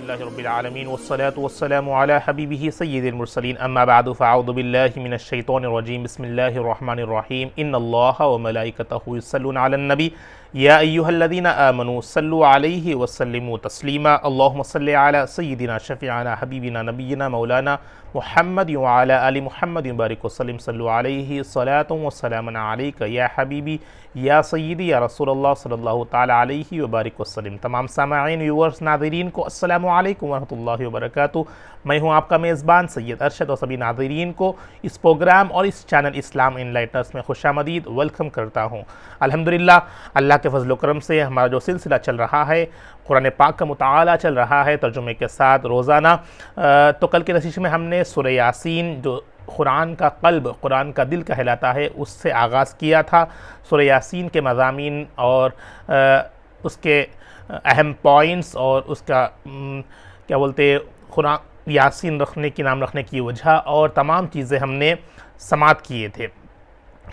अल्हम्दुलिल्लाहि रब्बिल आलमीन वस्सलातु वस्सलामु अला हबीबिही सय्यिदिल मुरसलीन अम्मा बअदु फ़अऊज़ु बिल्लाहि मिनश शैतानिर रजीम बिस्मिल्लाहिर रहमानिर रहीम इन्नल्लाहा व मलाइकतहु युस्सल्लूना अलन नबी या अय्युहल्लज़ीना आमनू सल्लु अलैहि वसल्लिमू तस्लीमा अल्लाहुम्मा सल्लि अला सय्यिदिना शफ़ीअना हबीबिना नबिय्यिना मौलाना मुहम्मद व अला आलि मुहम्मद व बारिक वसल्लिम सल्लु अलैहि सलातु व सलामुन अलैका या हबीबी या सय्यिदी या रसूलल्लाह सल्लल्लाहु तआला अलैहि व बारिक वसल्लिम। तमाम सामाईन व्यूअर्स नाज़रीन को अस्सलामु अलैकुम व रहमतुल्लाहि व बरकातुहू। मैं हूँ आपका मेज़बान सैयद अरशद और सभी नाज़रीन को इस प्रोग्राम और इस चैनल इस्लाम इनलाइटनर्स में खुशामदीद वेलकम करता हूँ। अल्हम्दुलिल्लाह अल्लाह के फज़ल व करम से हमारा जो सिलसिला चल रहा है कुरान पाक का मुताला चल रहा है तर्जुमे के साथ रोज़ाना। तो कल के नशीश में हमने सूरह यासीन जो कुरान का क़ल्ब, कुरान का दिल कहलाता है, उससे आगाज़ किया था। सूरह यासीन के मज़ामीन और उसके अहम पॉइंट्स और उसका क्या बोलते कुरान यासीन रखने की नाम रखने की वजह और तमाम चीज़ें हमने समात किए थे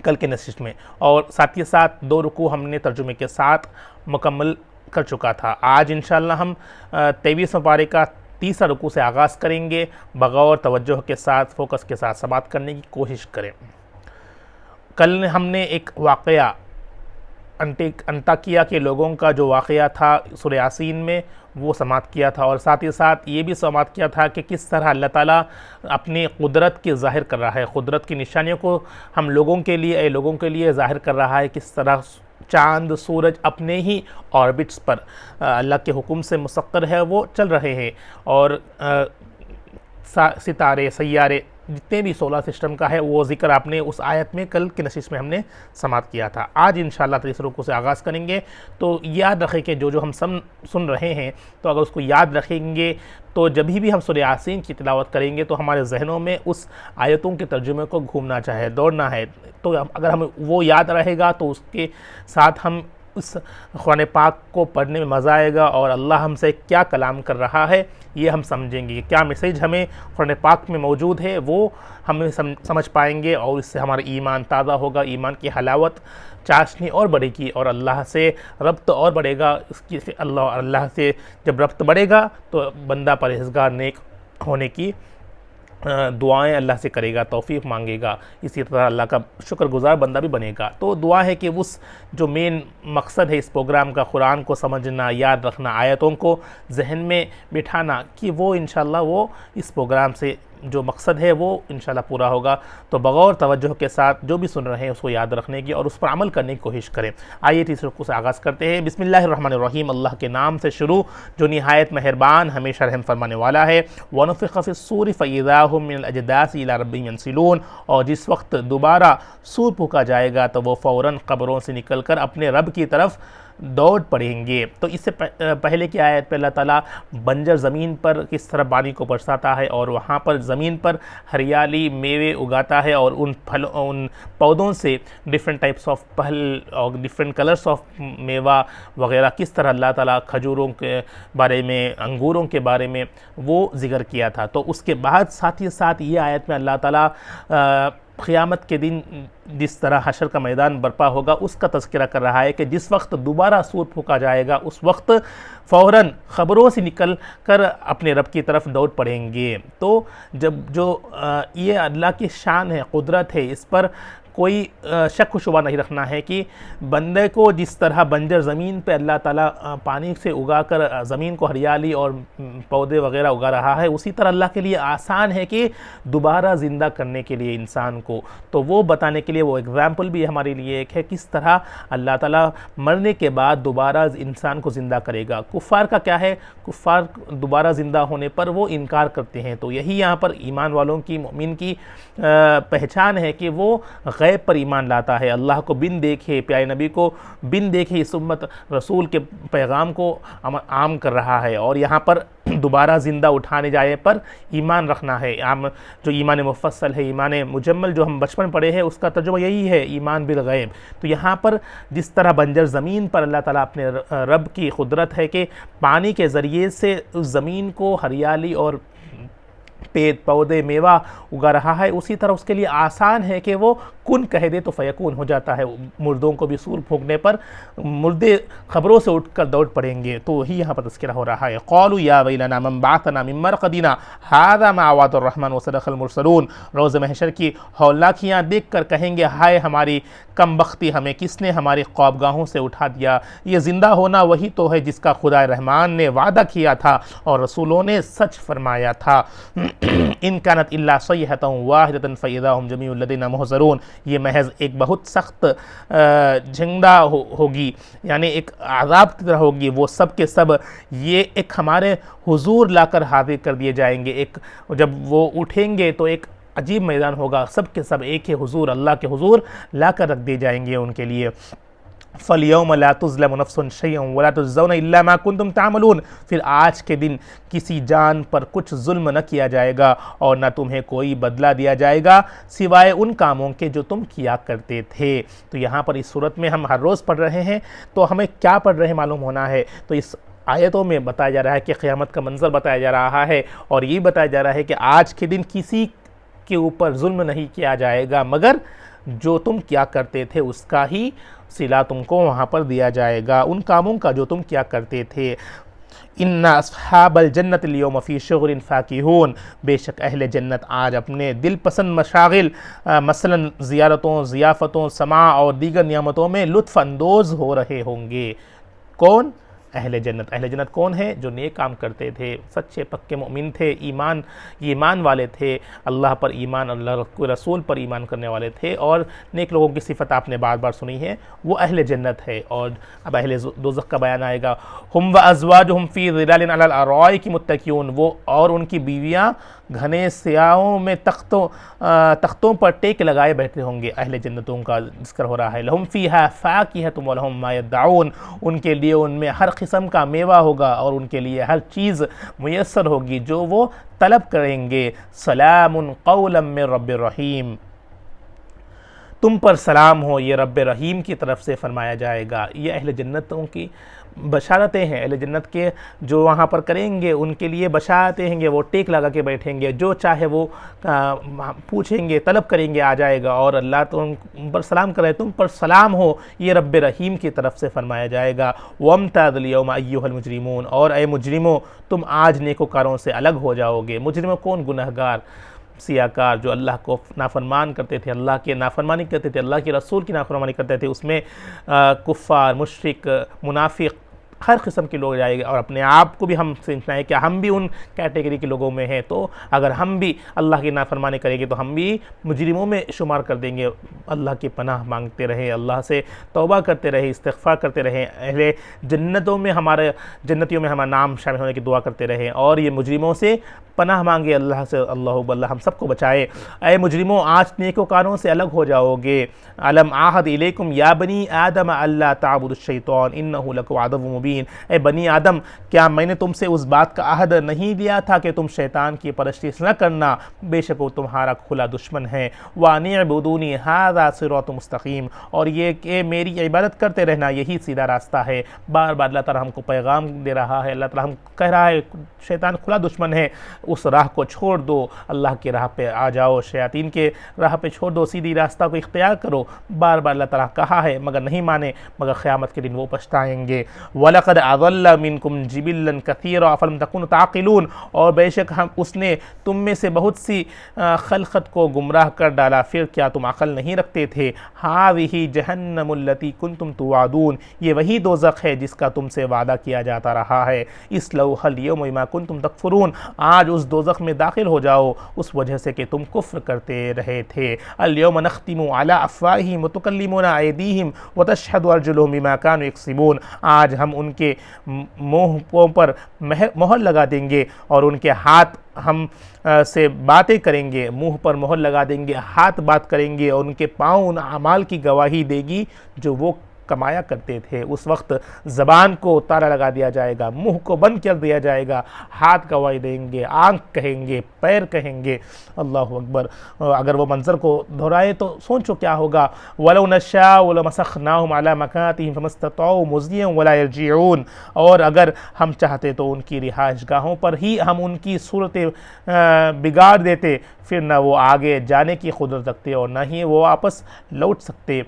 कल के नशीश में, और साथ ही साथ 2 रुकू हमने तर्जुमे के साथ मुकम्मल कर चुका था। आज इंशाअल्लाह हम 23वें पारे का तीसरा रुकू से आगाज़ करेंगे। बगौर तवज्जो के साथ, फोकस के साथ समात करने की कोशिश करें। कल हमने एक वाक़या अंताकिया के लोगों का जो वाक़या था सूरह यासीन में वो समात किया था, और साथ ही साथ ये भी समात किया था कि किस तरह अल्लाह ताला अपनी कुदरत की ज़ाहिर कर रहा है, कुदरत की निशानियों को हम लोगों के लिए ज़ाहिर कर रहा है। किस तरह चाँद सूरज अपने ही ऑर्बिट्स पर अल्लाह के हुक्म से मुसक्कर है, वो चल रहे हैं, और सितारे सैयारे जितने भी सोलर सिस्टम का है वो ज़िक्र आपने उस आयत में कल की नशीश में हमने समात किया था। आज इंशाअल्लाह तीसरे रुकू से आगाज़ करेंगे। तो याद रखें कि जो हम सुन रहे हैं, तो अगर उसको याद रखेंगे तो जब भी हम सूरह यासीन की तिलावत करेंगे तो हमारे जहनों में उस आयतों के तर्जुमे को घूमना चाहे, दौड़ना है। तो अगर हम वो याद रहेगा तो उसके साथ हम उस कुरान पाक को पढ़ने में मज़ा आएगा, और अल्लाह हमसे क्या कलाम कर रहा है ये हम समझेंगे, क्या मैसेज हमें कुरान पाक में मौजूद है वो हम समझ पाएंगे, और इससे हमारा ईमान ताज़ा होगा, ईमान की हलावत चाशनी और बढ़ेगी, और अल्लाह से रब्त और बढ़ेगा। इसकी अल्लाह से जब रब्त बढ़ेगा तो बंदा परहेज़गार नेक होने की दुआएं अल्लाह से करेगा, तौफीक मांगेगा, इसी तरह अल्लाह का शुक्रगुजार बंदा भी बनेगा। तो दुआ है कि उस जो मेन मकसद है इस प्रोग्राम का, कुरान को समझना, याद रखना, आयतों को जहन में बिठाना, कि वो इंशाअल्लाह वो इस प्रोग्राम से जो मकसद है वो इंशाअल्लाह पूरा होगा। तो बगौर तवज्जो के साथ जो भी सुन रहे हैं उसको याद रखने की और उस पर अमल करने की कोशिश करें। आइए तीसरे रुकू से आगाज़ करते हैं। बिस्मिल्लाहिर्रहमानिर्रहीम, अल्लाह के नाम से शुरू जो निहायत मेहरबान हमेशा रहम फरमाने वाला है। वनुफ़िख़ फ़िस्सूरि फ़इज़ा हुम मिनल अजदासी इला रब्बिहिम यंसिलून, और जिस वक्त दोबारा सूर फूंका जाएगा तो वो फ़ौरन कब्रों से निकल कर अपने रब की तरफ दौड़ पड़ेंगे। तो इससे पहले की आयत पे अल्लाह ताला बंजर ज़मीन पर किस तरह पानी को बरसाता है और वहाँ पर ज़मीन पर हरियाली मेवे उगाता है, और उन पौधों से डिफरेंट टाइप्स ऑफ फल और डिफरेंट कलर्स ऑफ मेवा वगैरह किस तरह अल्लाह ताला खजूरों के बारे में, अंगूरों के बारे में वो ज़िक्र किया था। तो उसके बाद साथ ही साथ ये आयत में अल्लाह ताला क़ियामत के दिन जिस तरह हशर का मैदान बर्पा होगा उसका तज़किरा कर रहा है कि जिस वक्त दोबारा सूर फूंका जाएगा उस वक्त फ़ौरन ख़बरों से निकल कर अपने रब की तरफ दौड़ पड़ेंगे। तो जब जो ये अल्लाह की शान है, कुदरत है, इस पर कोई शक व शुबा नहीं रखना है कि बंदे को जिस तरह बंजर ज़मीन पे अल्लाह ताला पानी से उगा कर ज़मीन को हरियाली और पौधे वगैरह उगा रहा है, उसी तरह अल्लाह के लिए आसान है कि दोबारा ज़िंदा करने के लिए इंसान को। तो वो बताने के लिए वो एग्ज़ाम्पल भी हमारे लिए एक है किस तरह अल्लाह ताला मरने के बाद दोबारा इंसान को ज़िंदा करेगा। कुफ़ार का क्या है, कुफ़ार दोबारा ज़िंदा होने पर वो इनकार करते हैं। तो यही यहाँ पर ईमान वालों की, मोमिन की पहचान है कि वो गैब पर ईमान लाता है, अल्लाह को बिन देखे, प्यारे नबी को बिन देखे इस उम्मत रसूल के पैगाम को आम कर रहा है, और यहाँ पर दोबारा ज़िंदा उठाने जाए पर ईमान रखना है। आम जो ईमान मुफस्सल है, ईमान मुजम्मल जो हम बचपन पढ़े हैं उसका तर्जुमा यही है, ईमान बिल गैब। तो यहाँ पर जिस तरह बंजर ज़मीन पर अल्लाह ताला अपने रब की कुदरत है कि पानी के ज़रिए से उस ज़मीन को हरियाली और पेड़ पौधे मेवा उगा रहा है, उसी तरह उसके लिए आसान है कि वो कुन कह दे तो फयकून हो जाता है। मुर्दों को भी सूर फूंकने पर मुर्दे खबरों से उठकर दौड़ पड़ेंगे। तो ही यहाँ पर तज़किरा हो रहा है। क़ालू या वैलना मन बअसना मिन मरक़दिना हाज़ा मा वअदर रहमान व सदक़ल मुरसलून। रोज़ महशर की हौलाखियाँ देख कर कहेंगे, हाय हमारी कमबख्ती, हमें किसने हमारी ख्वाबगाहों से उठा दिया। ये ज़िंदा होना वही तो है जिसका खुदा रहमान ने वादा किया था और रसूलों ने सच फरमाया था। इन कानत इल्ला सयहतन वाहिदतन फ़इज़ा हुम जमीउन लदैना मुहज़रून। ये महज एक बहुत सख्त झंडा होगी, यानी एक आज़ाब की तरह होगी। वो सब के सब ये एक हमारे हुजूर लाकर हाजिर कर दिए जाएंगे। एक जब वो उठेंगे तो एक अजीब मैदान होगा, सब के सब एक ही हुजूर, अल्लाह के हुजूर लाकर रख दिए जाएंगे उनके लिए। फ़लयौम ला तुज़लमु नफ़्सुन शैअन वला तुज़्ज़ौना इल्ला मा कुन्तुम तामलून। फिर आज के दिन किसी जान पर कुछ जुल्म न किया जाएगा और न तुम्हें कोई बदला दिया जाएगा सिवाय उन कामों के जो तुम किया करते थे। तो यहाँ पर इस सूरत में हम हर रोज़ पढ़ रहे हैं, तो हमें क्या पढ़ रहे मालूम होना है। तो इस आयतों में बताया जा रहा है कि क़यामत का मंज़र बताया जा रहा है और ये बताया जा रहा है कि आज के दिन किसी के ऊपर जुल्म नहीं किया जाएगा, मगर जो तुम क्या करते थे उसका ही सिला तुमको वहाँ पर दिया जाएगा, उन कामों का जो तुम क्या करते थे। इन्ना अस्हाबल जन्नत लियौम फ़ी शुग़लिन फ़ाकिहून। बेशक अहले जन्नत आज अपने दिल पसंद मशागिल मसलन ज़ियारतों, ज़ियाफ़तों, समा और दीगर नियामतों में लुत्फ़ अंदोज़ हो रहे होंगे। कौन? अहले जन्नत। अहले जन्नत कौन है? जो नेक काम करते थे, सच्चे पक्के मोमिन थे, ईमान वाले थे, अल्लाह पर ईमान, अल्लाह के रसूल पर ईमान करने वाले थे। और नेक लोगों की सिफ़त आपने बार बार सुनी है, वो अहले जन्नत है। और अब अहले दोज़ख का बयान आएगा। हुम व अज़वाजुहुम फ़ी ज़िलालिन अलल अराइकी मुत्तकिऊन। वो और उनकी बीवियाँ घने स्याहों में तख्तों पर टेक लगाए बैठे होंगे। अहले जन्नतों का जिक्र हो रहा है। लहुम फ़ीहा फ़ाकिहतुन व लहुम मा यद्दऊन। उनके लिए उनमें हर किस्म का मेवा होगा और उनके लिए हर चीज़ मुयस्सर होगी जो वो तलब करेंगे। सलामुन क़ौलन मिर रब्बिर रहीम। तुम पर सलाम हो, ये रब्ब रहीम की तरफ से फरमाया जाएगा। ये अहले जन्नतों की बशारतें हैं। अहले जन्नत के जो वहाँ पर करेंगे उनके लिए बशारतें हैं। वो टेक लगा के बैठेंगे, जो चाहे वो पूछेंगे, तलब करेंगे, आ जाएगा। और अल्लाह तुम पर सलाम करे, तुम पर सलाम हो, ये रब्ब रहीम की तरफ से फरमाया जाएगा। वम्ताज़ुल यौमा अय्युहल मुजरिमून। और ए मुजरिमों, तुम आज नेकोकारों से अलग हो जाओगे। मुजरिमों कौन? गुनहगार, सियाकार, जो अल्लाह को नाफरमान करते थे, अल्लाह के नाफरमानी करते थे, अल्लाह के रसूल की नाफरमानी करते थे। उसमें कुफ़ार, मुश्रिक, मुनाफिक, हर किस्म के लोग जाएंगे। और अपने आप को भी हम समझना है कि हम भी उन कैटेगरी के लोगों में हैं। तो अगर हम भी अल्लाह की नाफरमानी करेंगे तो हम भी मुजरिमों में शुमार कर देंगे। अल्लाह की पनाह मांगते रहे, अल्लाह से तौबा करते रहे, इस्तिग़फ़ार करते रहे। अहले जन्नतियों में हमारा नाम शामिल होने की दुआ करते रहे और ये मुजरिमों से पनाह मांगे अल्लाह से। अल्लाह हम सबको बचाए। ऐ मुजरिमों, आज नेकोकारों से अलग हो जाओगे। अलम आहद इलैकुम या बनी आदम अल्ला ताबुदुश शैतान इन्नहु लकुम अदुव्वुम मुबीन। ऐ बनी आदम, क्या मैंने तुमसे उस बात का अहद नहीं लिया था कि तुम शैतान की परस्तिश न करना? बेशक वो तुम्हारा खुला दुश्मन है। वानिअबुदूनी हाज़ा सिरातुम मुस्तक़ीम। और ये कि मेरी इबादत करते रहना, यही सीधा रास्ता है। बार बार अल्लाह ताला हमको पैगाम दे रहा है। अल्लाह ताला हम कह रहा है शैतान खुला दुश्मन है, उस राह को छोड़ दो, अल्लाह की राह पे आ जाओ, शयातीन के राह पे छोड़ दो, सीधी रास्ता को इख्तियार करो। बार बार अल्लाह ताला कहा है मगर नहीं माने, मगर क़यामत के दिन वो पछताएंगे। वलक़द अज़ल्ल मिनकुम जिबिल्लन कसीरा अफ़लम तकुनु ताक़िलून। और बेशक उसने तुम में से बहुत सी खलक़त को गुमराह कर डाला, फिर क्या तुम अक़ल नहीं रखते थे? हाज़िही जहन्नमुल्लती कुन्तुम तुआदून। ये वही दोज़ख है जिसका तुमसे वादा किया जाता रहा है। इस्लौहल यौम बिमा कुन्तुम तकफ़ुरून। आज उस दोज़ख में दाखिल हो जाओ उस वजह से कि तुम कुफ्र करते रहे थे। अल यौम नख्तिमु अला अफ़वाहिहिम व तुकल्लिमुना अयदीहिम व तशहदु अर्जुलुहुम बिमा कानू यक्सिबून। आज हम उनके मुँहों पर मोहर लगा देंगे और उनके हाथ हम से बातें करेंगे। मुंह पर मोहर लगा देंगे, हाथ बात करेंगे और उनके पाँव उन अमाल की गवाही देगी जो वो कमाया करते थे। उस वक्त ज़बान को ताला लगा दिया जाएगा, मुंह को बंद कर दिया जाएगा, हाथ गवाही देंगे, आंख कहेंगे, पैर कहेंगे। अल्लाह अकबर। अगर वो मंज़र को दोहराए तो सोचो क्या होगा। वलौ नशाअ लमसखनाहुम अला मकातिहिम फमस्ततऊ मुज़ियन वला यरजिऊन। और अगर हम चाहते तो उनकी रिहाइशगाहों पर ही हम उनकी सूरतें बिगाड़ देते, फिर न वो आगे जाने की खुदरत रखते और न ही वो वापस लौट सकते।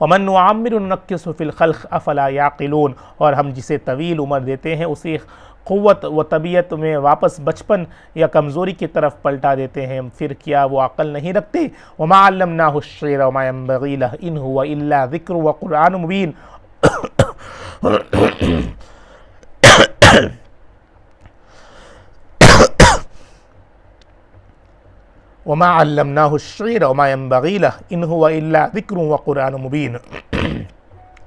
वमन नुअम्मिरु नुनक्किसु फिल खल्क़ अफ़ला याक़िलून। और हम जिसे तवील उम्र देते हैं उसी क़ुव्वत व तबीयत में वापस बचपन या कमज़ोरी की तरफ पलटा देते हैं, फिर क्या वो अक़ल नहीं रखते। वमा अल्लमनाहु अश्शिअर वमा यंबग़ी लहु इन हुवा इल्ला ज़िक्रुन व क़ुरआनुम मुबीन। वमा अल्लमनाहु अश्शिअर वमा यंबग़ी लहु इन हुवा इल्ला ज़िक्रुन व क़ुरआनुम मुबीन।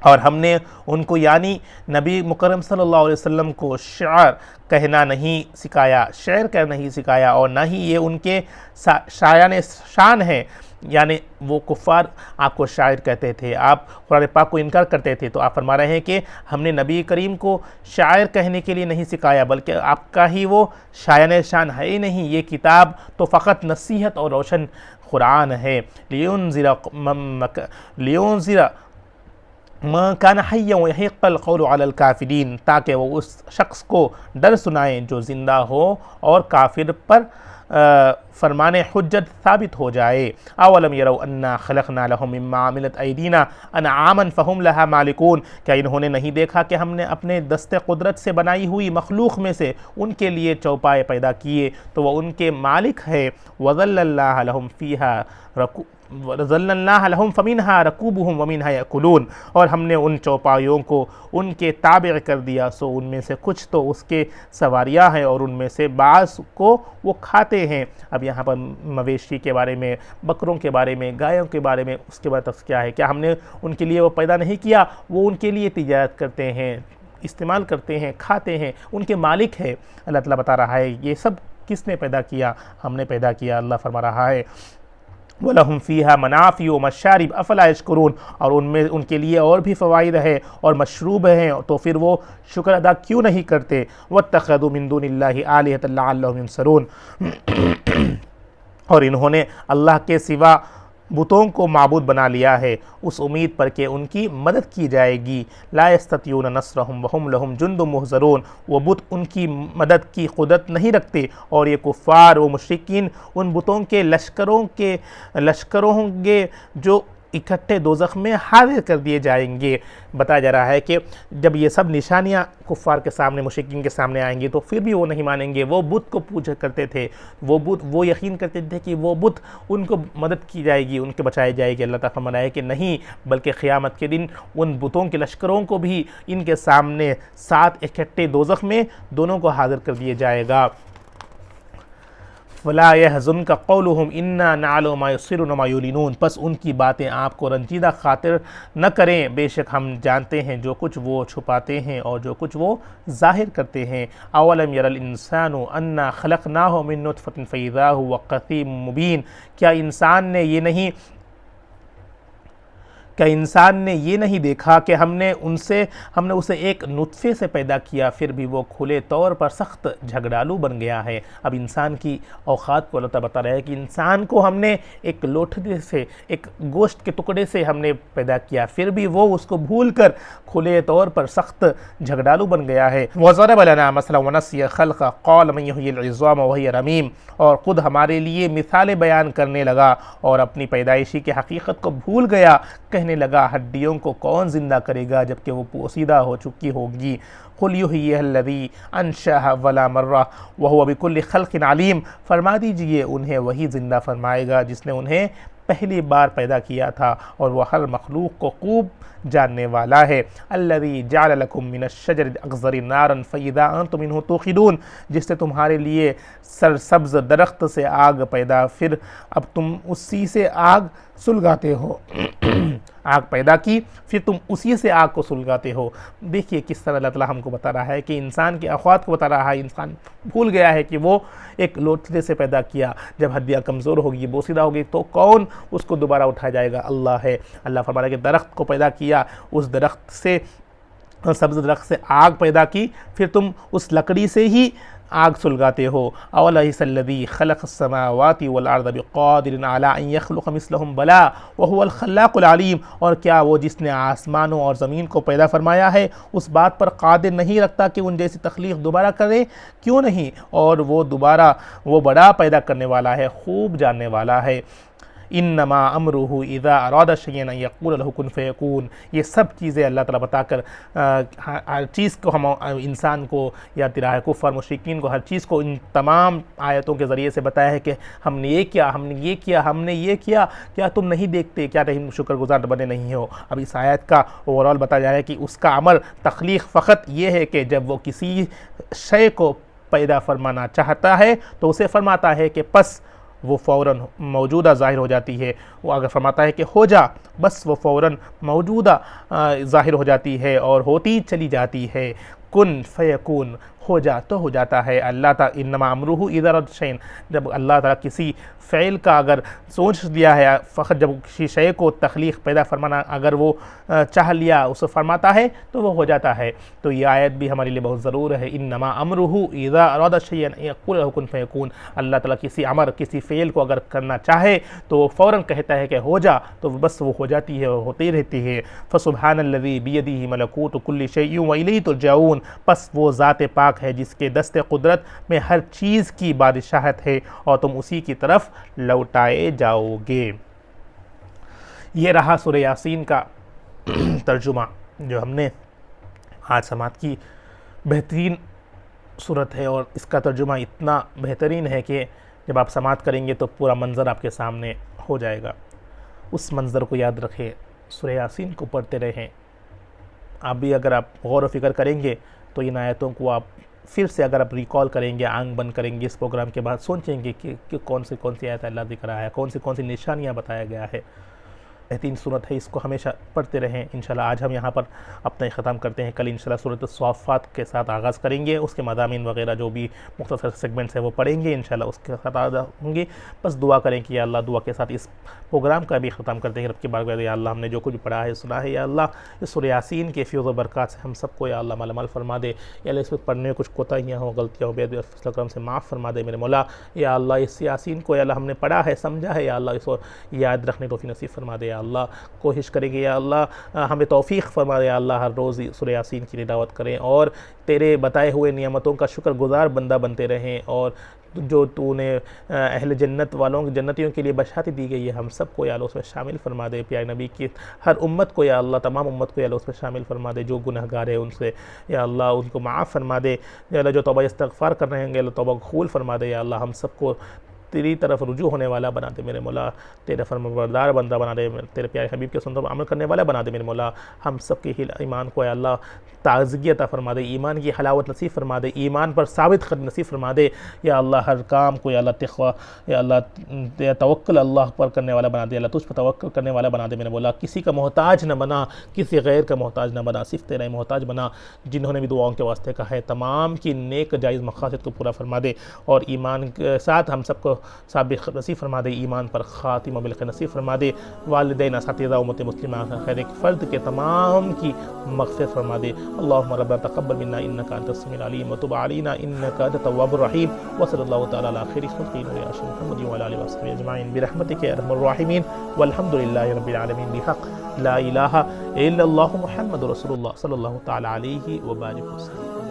और हमने उनको यानी नबी मुकर्रम सल्लल्लाहु अलैहि वसल्लम को शायर कहना नहीं सिखाया, शेर कहना नहीं सिखाया, और ना ही ये उनके शायान शान है। यानी वो कुफ़ार आपको शायर कहते थे, आप कुरान पाक को इनकार करते थे, तो आप फरमा रहे हैं कि हमने नबी करीम को शायर कहने के लिए नहीं सिखाया, बल्कि आपका ही वो शायान शान है ही नहीं। ये किताब तो फ़कत नसीहत और रोशन कुरान है। लियुनज़िरा मा कान हय्यन व यहिक़्क़ल क़ौलु अलल काफ़िरीन, ताकि वो उस शख्स को डर सुनाएं जो ज़िंदा हो और काफिर पर फरमाने हुज्जत साबित हो जाए। अवलम यरौ अन्ना खलक़ना लहुम मिम्मा अमिलत ऐदीना अनआमन फ़हुम लहा मालिकून। क्या इन्होंने नहीं देखा कि हमने अपने दस्ते कुदरत से बनाई हुई मखलूक में से उनके लिए चौपाए पैदा किए तो वह उनके मालिक है। वज़ल्लल्लाहु लहुम फ़ीहा लहुम फ़मिन्हा रकूबुहुम वमिन्हा यअकुलून। और हमने उन चौपाइयों को उनके ताबे कर दिया, सो उनमें से कुछ तो उसके सवारियाँ हैं और उनमें से बाज़ को वो खाते हैं। अब यहाँ पर मवेशी के बारे में, बकरों के बारे में, गायों के बारे में, उसके बाद तक क्या है, क्या हमने उनके लिए वो पैदा नहीं किया? वो उनके लिए तिजारत करते हैं, इस्तेमाल करते हैं, खाते हैं, उनके मालिक है। अल्लाह ताला बता रहा है ये सब किसने पैदा किया? हमने पैदा किया। अल्लाह फरमा रहा है वलहुम फ़ीहा मनाफ़ि व मशारिब अफ़ला यशकुरून। और उनमें उनके लिए और भी फ़वाइद है और मशरूब हैं, तो फिर वो शुक्र अदा क्यों नहीं करते। वत्तख़ज़ू मिन दूनिल्लाहि आलिहतन लअल्लहुम युनसरून। और इन्होंने अल्लाह के सिवा बुतों को माबूद बना लिया है उस उम्मीद पर कि उनकी मदद की जाएगी। ला यस्ततिऊन नस्रहुम वहुम लहुम जुंदुम मुहज़रून। वो बुत उनकी मदद की कुदरत नहीं रखते और ये कुफ़ार व मुशरिकीन उन बुतों के लश्करों होंगे जो इकट्ठे दोज़ख में हाज़िर कर दिए जाएंगे। बताया जा रहा है कि जब ये सब निशानियाँ कुफ़ार के सामने, मुशरिकीन के सामने आएंगी तो फिर भी वो नहीं मानेंगे। वो बुत को पूजा करते थे, वो यकीन करते थे कि वो बुत उनको मदद की जाएगी, उनके बचाई जाएगी। अल्लाह ताला फरमाया कि नहीं, बल्कि क़यामत के दिन उन बुतों के लश्करों को भी इनके सामने साथ इकट्ठे दोज़ख में दोनों को हाज़िर कर दिया जाएगा। वला यहज़ुनका क़ौलुहुम इन्ना नअलमु मा युसिर्रून व मा युलिनून। बस उनकी बातें आपको रंजीदा खातिर न करें, बेशक हम जानते हैं जो कुछ वो छुपाते हैं और जो कुछ वो ज़ाहिर करते हैं। अवलम यरल इंसानु अन्ना खलक़नाहु मिन नुतफ़तिन फ़इज़ा हुवा क़सीमुम मुबीन। क्या इंसान ने ये नहीं देखा कि हमने उसे एक नुत्फ़े से पैदा किया, फिर भी वो खुले तौर पर सख्त झगड़ालू बन गया है। अब इंसान की औक़ात को अल्लाह बता रहा है कि इंसान को हमने एक लोथड़े से, एक गोश्त के टुकड़े से हमने पैदा किया, फिर भी वो उसको भूल कर खुले तौर पर सख्त झगड़ालू बन गया है। वज़रब लना मसलन वनसिया खल्क़ा क़ाल मन युह्यिल इज़ाम वहिय रमीम। और ख़ुद हमारे लिए मिसालें बयान करने लगा और अपनी पैदाइशी की हकीकत को भूल गया। कहने लगा हड्डियों को कौन ज़िंदा करेगा जबकि वो पोसीदा हो चुकी होगी। कुल युह्यिहल्लज़ी अंशअहा अव्वला मर्रा व हुवा बिकुल्लि ख़ल्क़िन अलीम। फरमा दीजिए उन्हें वही ज़िंदा फरमाएगा जिसने उन्हें पहली बार पैदा किया था और वह हर मखलूक को खूब जानने वाला है। अल्लज़ी जअल लकुम मिनश्शजरिल अख़ज़रि नारन फ़इज़ा अंतुम मिन्हु तूक़िदून। जिससे तुम्हारे लिए सरसब्ज़ दरख्त से आग पैदा, फिर अब तुम उसी से आग सुलगाते हो। आग पैदा की, फिर तुम उसी से आग को सुलगाते हो। देखिए किस तरह अल्लाह ताला हमको बता रहा है कि इंसान के अख़वात को बता रहा है। इंसान भूल गया है कि वो एक लोथड़े से पैदा किया, जब हड्डियाँ कमज़ोर होगी, बोसीदा होगी, तो कौन उसको दोबारा उठाया जाएगा? अल्लाह है। अल्लाह फरमा रहा है कि दरख्त को पैदा किया, उस दरख्त से, सब्ज़ दरख्त से आग पैदा की, फिर तुम उस लकड़ी से ही आग सुलगाते हो। अवलैहिस्सल्लज़ी खलक़स्समावाति वल अर्ज़ बिक़ादिरिन अला अन यख़्लुक़ मिस्लहुम बला व हुवल ख़ल्लाक़ुल अलीम, और क्या वो जिसने आसमानों और ज़मीन को पैदा फरमाया है उस बात पर क़ादिर नहीं रखता कि उन जैसी तख्लीक़ दोबारा करे? क्यों नहीं, और वो दोबारा वो बड़ा पैदा करने वाला है, खूब जानने वाला है। इन्नमा अमरुहु इज़ा अरादा शयअन अन यक़ूल लहु कुन फ़यकून। ये सब चीज़ें अल्लाह ताला बताकर हर चीज़ को हम इंसान को या तिराह कुफ़र मुशरिकीन को हर चीज़ को इन तमाम आयतों के ज़रिए से बताया है कि हमने ये किया, हमने ये किया, हमने ये किया, क्या तुम नहीं देखते, क्या नहीं शुक्रगुज़ार बने नहीं हो? अब इस आयत का ओवरऑल बताया जा रहा है कि उसका अमर तख्लीक़ फ़कत ये है कि जब वो किसी शय को पैदा फरमाना चाहता है तो उसे फरमाता है कि बस वो फ़ौरन मौजूदा ज़ाहिर हो जाती है। वो अगर फरमाता है कि हो जा, बस वो फ़ौरन मौजूदा ज़ाहिर हो जाती है और होती चली जाती है। कुन फ़यकून, हो जा तो हो जाता है। अल्लाह ताला इन्नमा अमरुहु इज़ा अरादा शैअन, जब अल्लाह ताला किसी फ़ेल का अगर सोच लिया है, फ़कत जब किसी शय को तख्लीक़ पैदा फरमाना अगर वो चाह लिया, उसे फरमाता है तो वो हो जाता है। तो ये आयत भी हमारे लिए बहुत ज़रूर है। इन्नमा अमरुहु इज़ा अरादा शैअन अन यक़ूल लहु कुन फ़यकून। अल्लाह ताला किसी अमर, किसी फ़ेल को अगर करना चाहे तो वो फ़ौरन कहता है कि हो जा, तो बस वो हो जाती है, होती रहती है। फ़सुब्हानल्लज़ी बियदिही मलकूतु कुल्लि शैइन व इलैहि तुरजऊन, बस वो ज़ात पाक है जिसके दस्ते कुदरत में हर चीज़ की बादशाहत है और तुम उसी की तरफ लौटाए जाओगे। ये रहा सूरह यासीन का तर्जुमा जो हमने आज समात की। बेहतरीन सूरत है और इसका तर्जुमा इतना बेहतरीन है कि जब आप समात करेंगे तो पूरा मंज़र आपके सामने हो जाएगा। उस मंज़र को याद रखें, सूरह यासीन को पढ़ते रहें। आप भी अगर आप गौर व फिक्र करेंगे तो इन आयतों को आप फिर से अगर आप रिकॉल करेंगे, आंख बंद करेंगे इस प्रोग्राम के बाद, सोचेंगे कि कौन सी आयत अल्लाह दिख रहा है, कौन सी निशानियाँ बताया गया है। बेहतरीन सूरत है, इसको हमेशा पढ़ते रहें। इंशाल्लाह आज हम यहाँ पर अपना ख़त्म करते हैं। कल इंशाल्लाह सूरत स्वाफ़ात के साथ आगाज़ करेंगे, उसके मज़ामीन वगैरह जो भी मुख्तसर सेगमेंट्स है वो पढ़ेंगे इंशाल्लाह, उसके साथ आगाज़ होंगे। बस दुआ करें कि या अल्लाह, दुआ के साथ इस प्रोग्राम का भी ख़त्म करते हैं। रब की बारगाह या अल्लाह, हमने जो कुछ पढ़ा है, सुना है, या अल्लाह इस सूरह यासीन के फ़ैज़ व बरक़ात से हम सबको या अल्लाह मालामाल फरमा दे। या अल्लाह इसमें पढ़ने में कुछ कोताहियाँ हो, गलतियाँ हो, बेअदबी करम से माफ़ फरमा दे मेरे मौला। या अल्लाह इस यासीन को या अल्लाह हमने पढ़ा है, समझा है, या अल्लाह इसको याद रखने तौफ़ीक़ नसीब फरमा दे। या अल्लाह कोशिश करेंगे या अल्लाह हमें तौफ़ीक़ फरमा दे। या अल्लाह हर रोज़ सूरह यासीन की तिलावत करें और तेरे बताए हुए नियामतों का शुक्रगुज़ार बंदा बनते रहें। और जो तूने अहले जन्नत वालों, जन्नतियों के लिए बशारत दी गई है, हम सबको या अल्लाह उसमें शामिल फरमा दे। प्यारे नबी की हर उम्मत को या अल्लाह, तमाम उम्मत को या अल्लाह उसमें शामिल फरमा दे। जो गुनहगार है उनसे या अल्लाह उनको माफ़ फरमा दे। या अल्लाह जो तौबा इस्तग़फ़ार कर रहे हैं अल्लाह तौबा कबूल फरमा दे। या अल्लाह हम सबको तेरी तरफ रुजू होने वाला बना दे मेरे मौला, तेरे फरमाबरदार बंदा बना दे, तेरे प्यारे हबीब के सुन्नत पर अमल करने वाला बना दे मेरे मौला। हम सब के ईमान को या अल्लाह ताज़गी अता फरमा दे, ईमान की हलावत नसीब फरमा दे, ईमान पर साबित कदम नसीब फरमा दे। या अल्लाह हर काम को या अल्लाह तक़वा, या अल्लाह तवक्कुल अल्लाह पर करने वाला बना दे। अल्लाह तुझ पर तवक्कुल करने वाला बना दे मेरे मौला। किसी का मोहताज न बना, किसी गैर का मोहताज न बना, सिर्फ तेरा मोहताज बना। जिन्होंने भी दुआओं के वास्ते कहा है, तमाम की नेक जायज़ मक़ासद को पूरा फरमा दे और ईमान के साथ हम सबको साबिक़ नसीब फरमा दे, ईमान पर ख़ातिमा बिल खैर नसीब फरमा दे। वालिदैन, असातिज़ा, उम्मत मुस्लिमा खैर एक फ़र्द के तमाम की मग़फ़िरत फरमा दे। अल्लाहुम्मा रब्बना तक़ब्बल मिन्ना इन्नका अंतस समीउल अलीम व तुब अलैना इन्नका अंतत तव्वाबुर रहीम। व सल्लल्लाहु तआला अला खैरि ख़ल्क़िही मुहम्मद व अला आलिहि व अस्हाबिहि अजमाइन बिरहमतिका या अरहमर राहिमीन वल्हम्दुलिल्लाहि रब्बिल आलमीन बिहक़्क़ि ला इलाहा इल्लल्लाहु मुहम्मदुर रसूलुल्लाह सल्लल्लाहु तआला अलैहि व बारिक वसल्लम।